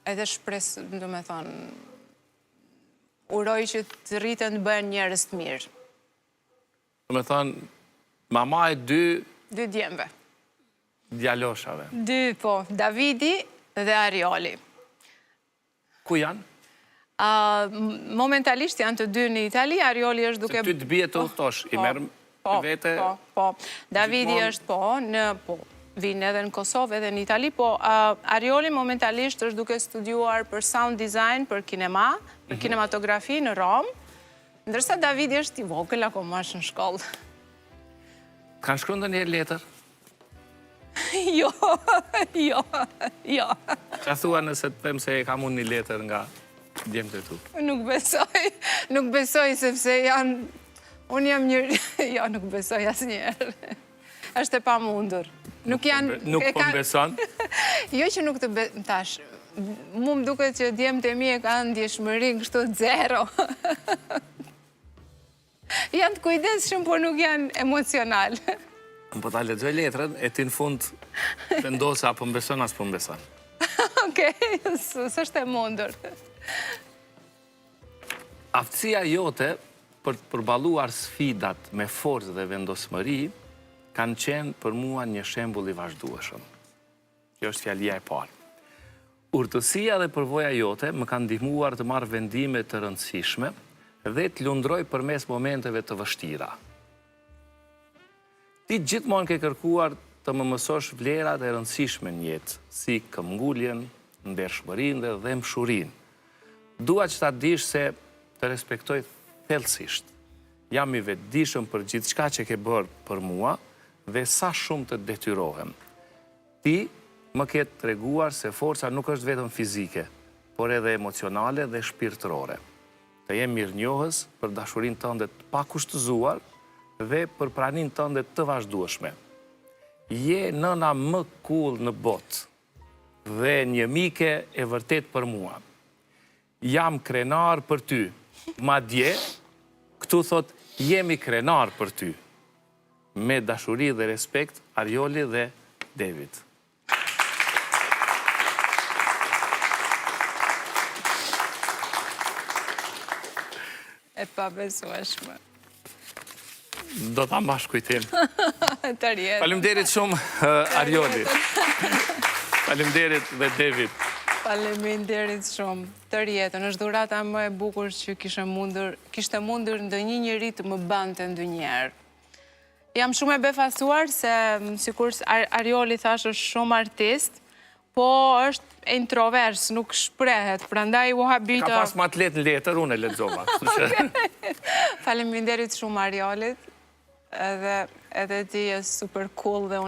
edhe shpres, do me thonë, uroj që të rritën të bëhen njerëz të mirë. Do me thonë, mama e dy djemve. Djaloshave. Po, Davidi dhe Arioli. Ku janë? Momentalisht janë të dy në Itali, Arioli është duke... Se ty të bje të uthtosh, i merë vete... Po, Davidi është vinë edhe në Kosovë edhe në Itali, po Arioli momentalisht është duke studiuar për sound design, për kinema, për kinematografi në Rom, ndërsa Davidi është i vogël, akoma është në shkollë. Kanë shkruar ndonjëherë letër? Jo. Qa thua nëse të them se e kam unë një letër nga djemët e tu? Nuk besoj, sepse janë... Unë jam njërë... Jo, nuk besoj asë njerë. Është e pa mundur. Nuk po beson? Jo që nuk të tash. Mu më duket që djemët e mi e kanë ndjeshmëri kështu 0. Janë të kujdesshëm, por nuk janë emocional. Po ta lexoj letrën, e ti në fund vendose apo më beson, as po më beson. Okej, s'është e mundur. Aftësia jote për të përballuar sfidat me forcë dhe vendosmëri kanë qenë për mua një shembull i vazhdueshëm. Kjo është fjalia e parë. Urtësia dhe përvoja jote më kanë ndihmuar të marr vendime të rëndësishme dhe të lundroj përmes momenteve të vështira. Ti gjithmonë ke kërkuar të më mësosh vlerat e rëndësishme në jetë, si këmbguljen, ndershmërinë dhe mshurinë. Dua që ta dish se të respektoj thellësisht. Jam i vetëdijshëm për gjithçka që ke bërë për mua dhe sa shumë të detyrohem. Ti më ke treguar se forca nuk është vetëm fizike, por edhe emocionale dhe shpirtërore. Të jem mirënjohës për dashurinë tënde të pakushtëzuar dhe për praninë tënde të vazhdueshme. Je nëna më cool në botë dhe një mike e vërtet për mua. Jam krenar për ty. Madje, këtu thot, jemi krenar për ty. Me dashuri dhe respekt, Arioli dhe David. E pabesueshme. Do ta mbash kujtim. Të rjetë. Faleminderit shumë, Arioli. Faleminderit dhe David. Faleminderit shumë. Të rjetën, është dhurata më e bukur që kishte mundur ndonjë njeri të më bante ndonjëherë. Jam shumë e befasuar se, sikur Arioli thash, është shumë artist, po është introvers, nuk shprehet, prandaj u habita... Ka pas më atlet në letër, unë e lexova. Faleminderit shumë Ariolit, edhe ti je super cool dhe